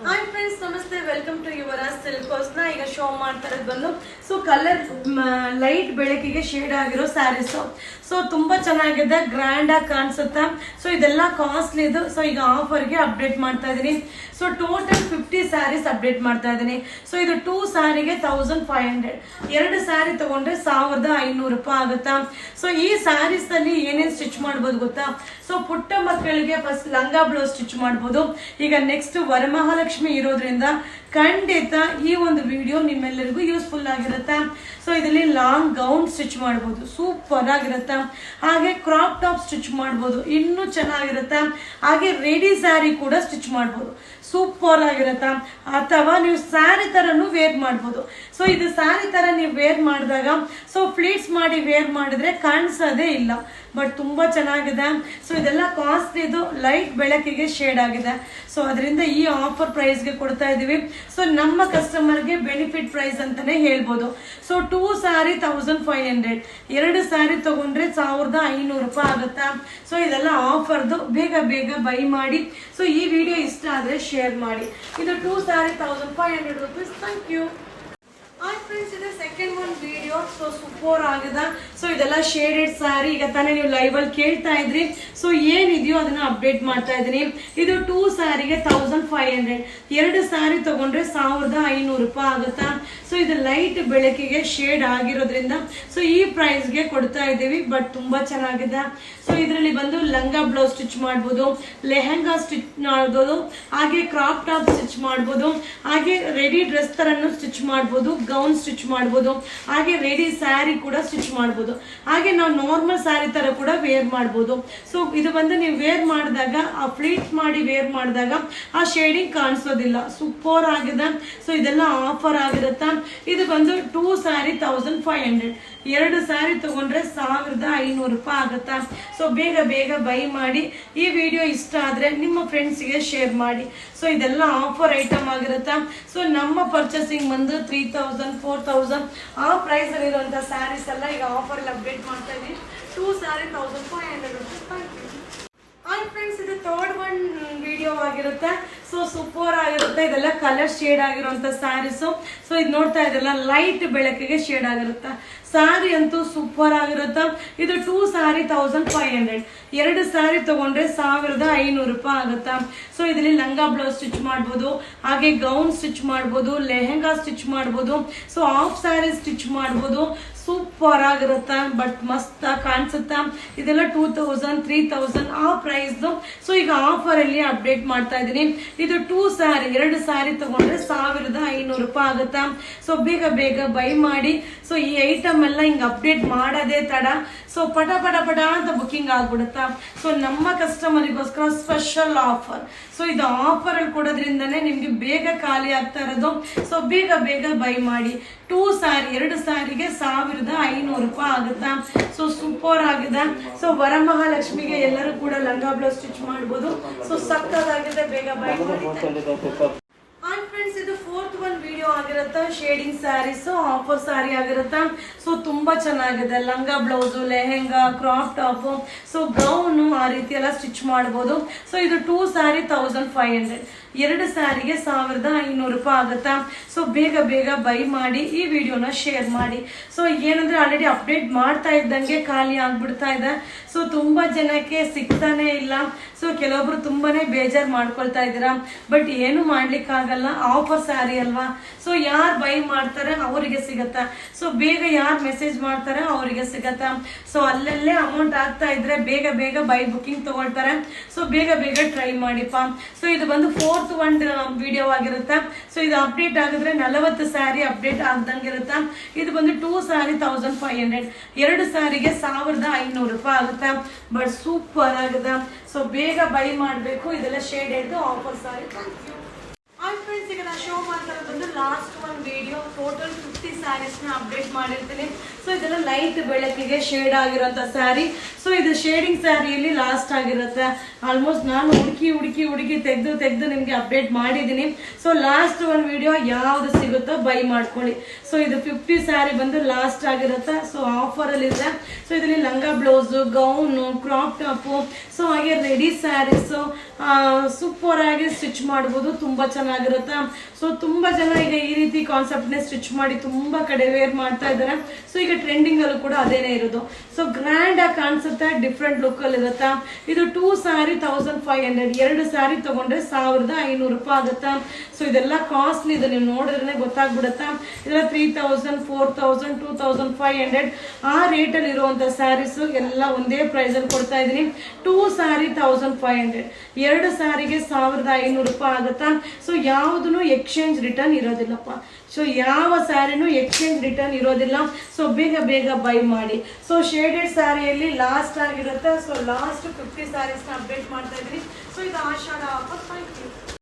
Hi friends, ನಮಸ್ತೆ. Welcome to Yuvraj ಸಿಲ್ಕ್ಸ್ನ ಈಗ show ಮಾಡ್ತಾ ಇರೋದು ಬಂದು ಸೊ ಕಲರ್ ಲೈಟ್ ಬೆಳಕಿಗೆ ಶೇಡ್ ಆಗಿರೋ ಸ್ಯಾರೀಸ್. ಸೊ ತುಂಬಾ ಚೆನ್ನಾಗಿದೆ, ಗ್ರ್ಯಾಂಡ್ ಆಗಿ ಕಾಣಿಸುತ್ತೆ. ಸೊ ಇದೆಲ್ಲ ಕಾಸ್ಟ್ಲಿ ಇದು. ಸೊ ಈಗ ಆಫರ್ಗೆ ಅಪ್ಡೇಟ್ ಮಾಡ್ತಾ ಇದೀನಿ. ಸೊ ಟೋಟಲ್ 50 ಸ್ಯಾರೀಸ್ ಅಪ್ಡೇಟ್ ಮಾಡ್ತಾ ಇದೀನಿ. ಸೊ ಇದು 2 ಸ್ಯಾರಿಗೆ 1500, 2 ಸ್ಯಾರಿ ತಗೊಂಡ್ರೆ 1500 ರೂಪಾಯಿ ಆಗುತ್ತಾ. ಸೊ ಈ ಸ್ಯಾರೀಸ್ ಅಲ್ಲಿ ಏನೇನ್ ಸ್ಟಿಚ್ ಮಾಡ್ಬೋದು ಗೊತ್ತಾ? ಸೊ ಪುಟ್ಟ ಮಕ್ಕಳಿಗೆ ಫಸ್ಟ್ ಲಂಗ ಬ್ಲೌಸ್ ಸ್ಟಿಚ್ ಮಾಡ್ಬೋದು. ಈಗ ನೆಕ್ಸ್ಟ್ ವರಮಹಾಲಕ್ಷ್ಮಿ ಇರೋದ್ರಿಂದ ಖಂಡಿತ ಈ ಒಂದು ವಿಡಿಯೋ ನಿಮ್ಮೆಲ್ಲರಿಗೂ ಯೂಸ್ಫುಲ್ ಆಗಿರುತ್ತೆ. ಸೊ ಇದರಲ್ಲಿ ಲಾಂಗ್ ಗೌನ್ ಸ್ಟಿಚ್ ಮಾಡ್ಬೋದು, ಸೂಪರ್ ಆಗಿರುತ್ತೆ. ಹಾಗೆ ಕ್ರಾಪ್ ಟಾಪ್ ಸ್ಟಿಚ್ ಮಾಡ್ಬೋದು, ಇನ್ನೂ ಚೆನ್ನಾಗಿರುತ್ತೆ. ಹಾಗೆ ರೆಡಿ ಸ್ಯಾರಿ ಕೂಡ ಸ್ಟಿಚ್ ಮಾಡ್ಬೋದು, ಸೂಪರ್ ಆಗಿರುತ್ತೆ. ಅಥವಾ ನೀವು ಸ್ಯಾರಿ ತರನು ವೇರ್ ಮಾಡ್ಬೋದು. ಸೊ ಇದು ಸ್ಯಾರಿ ತರ ನೀವು ವೇರ್ ಮಾಡಿದಾಗ ಸೊ ಫ್ಲೀಟ್ಸ್ ಮಾಡಿ ವೇರ್ ಮಾಡಿದ್ರೆ ಕಾಣಿಸೋದೇ ಇಲ್ಲ, ಬಟ್ ತುಂಬಾ ಚೆನ್ನಾಗಿದೆ. ಸೊ ಇದೆಲ್ಲ ಕಾಸ್ಟ್ಲಿ, ಇದು ಲೈಟ್ ಬೆಳಕಿಗೆ ಶೇಡ್ ಆಗಿದೆ. ಸೊ ಅದರಿಂದ ಈ ಆಫರ್ ಪ್ರೈಸ್ಗೆ ಕೊಡ್ತಾ ಇದೀವಿ. ಸೊ ನಮ್ಮ ಕಸ್ಟಮರ್ಗೆ ಬೆನಿಫಿಟ್ ಪ್ರೈಸ್ ಅಂತಾನೆ ಹೇಳ್ಬೋದು. ಸೊ 2 ಸ್ಯಾರಿ 1500, 2 ಸ್ಯಾರಿ ತಗೊಂಡ್ರೆ 1500 ರೂಪಾಯಿ ಆಗುತ್ತಾ. ಸೊ ಇದೆಲ್ಲ ಆಫರ್ದು, ಬೇಗ ಬೇಗ ಬೈ ಮಾಡಿ. ಸೊ ಈ ವಿಡಿಯೋ ಇಷ್ಟ ಆದ್ರೆ ಶೇರ್ ಮಾಡಿ. ಇದು 2 sari 1500 rupees. Thank you. Hi friends, ಇದು second one video. So super ಆಗಿದೆ. ಸೊ ಇದೆಲ್ಲ ಶೇಡೆಡ್ ಸ್ಯಾರಿ. ಈಗ ತಾನೇ ನೀವು ಲೈವ್ ಅಲ್ಲಿ ಕೇಳ್ತಾ ಇದ್ರಿ. ಸೊ ಏನಿದೆಯೋ ಅದನ್ನ ಅಪ್ಡೇಟ್ ಮಾಡ್ತಾ ಇದೀನಿ. ಇದು 2 ಸ್ಯಾರಿಗೆ 1500, 2 ಸ್ಯಾರಿ ತಗೊಂಡ್ರೆ 1500 ರೂಪಾಯಿ ಆಗುತ್ತಾ. ಸೊ ಇದು ಲೈಟ್ ಬೆಳಕಿಗೆ ಶೇಡ್ ಆಗಿರೋದ್ರಿಂದ ಸೊ ಈ ಪ್ರೈಸ್ಗೆ ಕೊಡ್ತಾ ಇದೀವಿ, ಬಟ್ ತುಂಬಾ ಚೆನ್ನಾಗಿದೆ. ಸೊ ಇದರಲ್ಲಿ ಬಂದು ಲಂಗ ಬ್ಲೌಸ್ ಸ್ಟಿಚ್ ಮಾಡ್ಬೋದು, ಲೆಹಂಗಾ ಸ್ಟಿಚ್ ಮಾಡ್ಬೋದು, ಹಾಗೆ ಕ್ರಾಪ್ ಟಾಪ್ ಸ್ಟಿಚ್ ಮಾಡ್ಬೋದು, ಹಾಗೆ ರೆಡಿ ಡ್ರೆಸ್ ತರನು ಸ್ಟಿಚ್ ಮಾಡ್ಬೋದು, ಗೌನ್ ಸ್ಟಿಚ್ ಮಾಡ್ಬೋದು, ಹಾಗೆ ರೆಡಿ ಸ್ಯಾರಿ ಕೂಡ ಸ್ಟಿಚ್ ಮಾಡ್ಬೋದು. ಹಾಗೆ ನಾವು ನಾರ್ಮಲ್ ಸ್ಯಾರಿ ತರ ಕೂಡ ವೇರ್ ಮಾಡ್ಬೋದು. ಸೊ ಇದು ಬಂದು ನೀವು ವೇರ್ ಮಾಡಿದಾಗ ಆ ಫ್ಲೀಟ್ ಮಾಡಿ ವೇರ್ ಮಾಡಿದಾಗ ಆ ಶೇಡಿಂಗ್ ಕಾಣಿಸೋದಿಲ್ಲ, ಸೂಪರ್ ಆಗಿದೆ. ಸೊ ಇದೆಲ್ಲ ಆಫರ್ ಆಗಿರುತ್ತೆ. ಇದು ಬಂದು 2 ಸ್ಯಾರಿ 1500, 2 ಸ್ಯಾರಿ ತಗೊಂಡ್ರೆ 1500 ರೂಪಾಯಿ ಆಗುತ್ತಾ. ಸೊ ಬೇಗ ಬೇಗ ಬೈ ಮಾಡಿ. ಈ ವಿಡಿಯೋ ಇಷ್ಟ ಆದ್ರೆ ನಿಮ್ಮ ಫ್ರೆಂಡ್ಸ್ಗೆ ಶೇರ್ ಮಾಡಿ. ಸೊ ಇದೆಲ್ಲ ಆಫರ್ ಐಟಮ್ ಆಗಿರುತ್ತೆ. ಸೊ ನಮ್ಮ ಪರ್ಚೇಸಿಂಗ್ ಬಂದು 3000, 4000 ಆ ಪ್ರೈಸ್ ಅಲ್ಲಿ ಇರುವಂತ ಸ್ಯಾರೀಸ್ ಎಲ್ಲ ಈಗ ಆಫರ್ ಅಲ್ಲಿ ಅಪ್ಡೇಟ್ ಮಾಡ್ತಾ ಇದೀನಿ. 2 ಸ್ಯಾರಿ 1500 ರೂಪಾಯಿ. ಹಾಯ್ ಫ್ರೆಂಡ್ಸ್, ಇದು ಥರ್ಡ್ ಒನ್ ವಿಡಿಯೋ ಆಗಿರುತ್ತೆ. ಸೊ ಸೂಪರ್ ಆಗಿರುತ್ತೆ. ಇದೆಲ್ಲ ಕಲರ್ ಶೇಡ್ ಆಗಿರುವಂತ ಸ್ಯಾರೀಸು. ಸೊ ಇದು ನೋಡ್ತಾ ಇದೆಲ್ಲ ಲೈಟ್ ಬೆಳಕಿಗೆ ಶೇಡ್ ಆಗಿರುತ್ತೆ. ಸ್ಯಾರಿ ಅಂತೂ ಸೂಪರ್ ಆಗಿರುತ್ತೆ. ಇದು 2 ಸ್ಯಾರಿ 1500, 2 ಸ್ಯಾರಿ ತಗೊಂಡ್ರೆ 1500 ರೂಪಾಯಿ ಆಗುತ್ತಾ. ಸೊ ಇದರಲ್ಲಿ ಲಂಗ ಬ್ಲೌಸ್ ಸ್ಟಿಚ್ ಮಾಡ್ಬೋದು, ಹಾಗೆ ಗೌನ್ ಸ್ಟಿಚ್ ಮಾಡ್ಬೋದು, ಲೆಹಂಗಾ ಸ್ಟಿಚ್ ಮಾಡ್ಬೋದು, ಸೊ ಹಾಫ್ ಸ್ಯಾರಿ ಸ್ಟಿಚ್ ಮಾಡ್ಬೋದು. ಸೂಪರ್ ಆಗಿರುತ್ತೆ, ಬಟ್ ಮಸ್ತ್ ಕಾಣಿಸುತ್ತಾ. ಇದೆಲ್ಲ 2000, 3000 ಆ ಪ್ರೈಸ್. ಸೊ ಈಗ ಆಫರ್ ಅಲ್ಲಿ ಅಪ್ಡೇಟ್ ಮಾಡ್ತಾ ಇದೀನಿ. ಇದು 2 ಸ್ಯಾರಿ, 2 ಸ್ಯಾರಿ ತಗೊಂಡ್ರೆ 1500 ರೂಪಾಯಿ ಆಗುತ್ತಾ. ಸೊ ಬೇಗ ಬೇಗ ಬೈ ಮಾಡಿ. ಸೊ ಈ ಐಟಮ್ ಎಲ್ಲ ಹಿಂಗ್ ಅಪ್ಡೇಟ್ ಮಾಡೋದೇ ತಡ. ಸೊ ಪಟ ಪಟ ಪಟ ಅಂತ ಬುಕಿಂಗ್ ಆಗ್ಬಿಡುತ್ತಾ. ಸೊ ನಮ್ಮ ಕಸ್ಟಮರಿಗೋಸ್ಕರ ಸ್ಪೆಷಲ್ ಆಫರ್. ಸೊ ಇದು ಆಫರ್ ಅಲ್ಲಿ ಕೊಡೋದ್ರಿಂದನೇ ನಿಮ್ಗೆ ಬೇಗ ಖಾಲಿ ಆಗ್ತಾ ಇರೋದು. ಸೊ ಬೇಗ ಬೇಗ ಬೈ ಮಾಡಿ. 2 ಸ್ಯಾರಿ, 2 ಸ್ಯಾರಿಗೆ 1500 ರೂಪಾಯಿ ಆಗುತ್ತಾ. ಸೊ ಸೂಪರ್ ಆಗಿದೆ. ಸೊ ವರಮಹಾಲಕ್ಷ್ಮಿಗೆ ಎಲ್ಲರೂ ಕೂಡ ಲಂಗ ಬ್ಲೌಸ್ ಸ್ಟಿಚ್ ಮಾಡ್ಬೋದು. ಸೊ ಸಕ್ಕತ್ತಾಗಿದೆ, ಬೇಗ ಬೈ ಮಾಡಿ. ಹಾಯ್ ಫ್ರೆಂಡ್ಸ್, ಇದು ಫೋರ್ತ್ ಒನ್ ವಿಡಿಯೋ ಆಗಿರುತ್ತೆ. ಶೇಡಿಂಗ್ ಸ್ಯಾರೀಸ್ ಆಫರ್ ಸ್ಯಾರಿ ಆಗಿರುತ್ತೆ. ಸೊ ತುಂಬಾ ಚೆನ್ನಾಗಿದೆ. ಲಂಗ blouse, lehenga, crop top, so gown ಆ ರೀತಿ ಎಲ್ಲ ಸ್ಟಿಚ್ ಮಾಡ್ಬೋದು. ಸೊ ಇದು 2 ಸ್ಯಾರಿ 1500, 2 ಸ್ಯಾರಿಗೆ 1500 ರೂಪಾಯಿ ಆಗುತ್ತಾ. ಸೊ ಬೇಗ ಬೇಗ ಬೈ ಮಾಡಿ. ಈ ವಿಡಿಯೋನ ಶೇರ್ ಮಾಡಿ. ಸೊ ಏನಂದ್ರೆ ಆಲ್ರೆಡಿ ಅಪ್ಡೇಟ್ ಮಾಡ್ತಾ ಇದ್ದಂಗೆ ಖಾಲಿ ಆಗ್ಬಿಡ್ತಾ ಇದೆ. ಸೊ ತುಂಬಾ ಜನಕ್ಕೆ ಸಿಗ್ತಾನೆ ಇಲ್ಲ. ಸೊ ಕೆಲವೊಬ್ರು ತುಂಬಾನೇ ಬೇಜಾರ್ ಮಾಡ್ಕೊಳ್ತಾ ಇದ್ದೀರಾ, ಬಟ್ ಏನು ಮಾಡ್ಲಿಕ್ಕಾಗಲ್ಲ, ಆಫರ್ ಸ್ಯಾರಿ ಅಲ್ವಾ. ಸೊ ಯಾರು ಬೈ ಮಾಡ್ತಾರೆ ಅವರಿಗೆ ಸಿಗತ್ತಾ. ಸೊ ಬೇಗ ಯಾರು ಮೆಸೇಜ್ ಮಾಡ್ತಾರೆ ಅವರಿಗೆ ಸಿಗತ್ತಾ. ಸೊ ಅಲ್ಲಲ್ಲೇ ಅಮೌಂಟ್ ಆಗ್ತಾ ಇದ್ರೆ ಬೇಗ ಬೇಗ ಬೈ ಬುಕಿಂಗ್ ತಗೊಳ್ತಾರೆ. ಸೊ ಬೇಗ ಬೇಗ ಟ್ರೈ ಮಾಡಿಪ್ಪ. ಸೊ ಇದು ಬಂದು 4th ಒನ್ ವಿಡಿಯೋ ಆಗಿರುತ್ತೆ. ಸೊ ಇದು ಅಪ್ಡೇಟ್ ಆಗಿದ್ರೆ 40 ಸ್ಯಾರಿ ಅಪ್ಡೇಟ್ ಆಗ್ದಂಗಿರುತ್ತೆ. ಇದು ಬಂದು 2 ಸ್ಯಾರಿ 1500, 2 ಸ್ಯಾರಿಗೆ 1500 ರೂಪಾಯಿ ಆಗುತ್ತೆ. ಬಟ್ ಸೂಪರ್ ಆಗಿದೆ. ಸೊ ಬೇಗ ಬೈ ಮಾಡಬೇಕು. ಇದೆಲ್ಲ ಶೇಡ್ ಇದ್ದು ಆಫರ್ ಸ್ಯಾರಿ. ಹಾಯ್ ಫ್ರೆಂಡ್ಸ್, ಈಗ ನಾನು ಶೋ ಮಾಡ್ತಾ ಬಂದು last one video. Total 50 saris ನ ಅಪ್ಡೇಟ್ ಮಾಡಿರ್ತೀನಿ. ಸೊ ಇದೆಲ್ಲ ಲೈಟ್ ಬೆಳಕಿಗೆ ಶೇಡ್ ಆಗಿರೋಂಥ ಸ್ಯಾರಿ. ಸೊ ಇದು ಶೇಡಿಂಗ್ ಸ್ಯಾರಿಯಲ್ಲಿ ಲಾಸ್ಟ್ ಆಗಿರುತ್ತೆ. ಆಲ್ಮೋಸ್ಟ್ ನಾನು ಹುಡುಕಿ ತೆಗೆದು ನಿಮ್ಗೆ ಅಪ್ಡೇಟ್ ಮಾಡಿದ್ದೀನಿ. ಸೊ ಲಾಸ್ಟ್ ಒನ್ ವಿಡಿಯೋ ಯಾವ್ದು ಸಿಗುತ್ತೋ ಬೈ ಮಾಡ್ಕೊಳ್ಳಿ. ಸೊ ಇದು 50 ಸ್ಯಾರಿ ಬಂದು ಲಾಸ್ಟ್ ಆಗಿರುತ್ತೆ. ಸೊ ಆಫರ್ ಅಲ್ಲಿ ಇದೆ. ಸೊ ಇದರಲ್ಲಿ ಲಂಗ blouse, gown, crop top, so ಹಾಗೆ ರೆಡಿ ಸ್ಯಾರೀಸು, ಸೂಪರ್ ಆಗಿ ಸ್ಟಿಚ್ ಮಾಡ್ಬೋದು, ತುಂಬಾ ಚೆನ್ನಾಗಿರುತ್ತೆ. ಸೊ ತುಂಬಾ ಜನ ಈಗ ಈ ರೀತಿ ಕಾನ್ಸೆಪ್ಟ್ ನೇ ಸ್ಟಿಚ್ ಮಾಡಿ ತುಂಬಾ ಕಡೆ ವೇರ್ ಮಾಡ್ತಾ ಇದ್ದಾರೆ. ಸೊ ಈಗ ಟ್ರೆಂಡಿಂಗ್ ಅಲ್ಲೂ ಕೂಡ ಅದೇನೆ ಇರೋದು. ಸೊ ಗ್ರ್ಯಾಂಡ್ ಆಗಿ ಕಾಣಿಸುತ್ತೆ, ಡಿಫ್ರೆಂಟ್ ಲುಕ್ ಅಲ್ಲಿ ಇರುತ್ತೆ. ಇದು 2 ಸ್ಯಾರಿ 1500, 2 ಸ್ಯಾರಿ ತಗೊಂಡ್ರೆ 1500 ರೂಪಾಯಿ ಆಗುತ್ತೆ. ಸೊ ಇದೆಲ್ಲ ಕಾಸ್ಟ್ಲಿ, ಇದು ನೀವು ನೋಡಿದ್ರೆ ಗೊತ್ತಾಗ್ಬಿಡುತ್ತೆ. ಇದೆಲ್ಲ 3000, 4000, 2500 ಆ ರೇಟ್ ಅಲ್ಲಿ ಇರುವಂತ ಸ್ಯಾರೀಸ್ ಎಲ್ಲ ಒಂದೇ ಪ್ರೈಸ್ ಅಲ್ಲಿ ಕೊಡ್ತಾ ಇದೀನಿ. 2 ಸ್ಯಾರಿ 1500, 2 ಸ್ಯಾರಿಗೆ 1500 ರೂಪಾಯಿ ಆಗುತ್ತಾ. ಸೊ ಯಾವುದನ್ನು ಎಕ್ಸ್ಚೇಂಜ್ ರಿಟರ್ನ್ ಇರೋದಿಲ್ಲಪ್ಪ. ಸೊ ಯಾವ ಸ್ಯಾರಿನೂ ಎಕ್ಸ್ಚೇಂಜ್ ರಿಟರ್ನ್ ಇರೋದಿಲ್ಲ. ಸೊ ಬೇಗ ಬೇಗ ಬೈ ಮಾಡಿ. ಸೊ ಶೇಡೆಡ್ ಸ್ಯಾರಿಯಲ್ಲಿ ಲಾಸ್ಟ್ ಆಗಿರುತ್ತೆ. ಸೊ ಲಾಸ್ಟ್ 50 ಸ್ಯಾರೀಸ್ನ ಅಪ್ಡೇಟ್ ಮಾಡ್ತಾ ಇದ್ದೀನಿ. ಸೊ ಇದು ಆಷಾಢ ಆಫರ್. Thank you.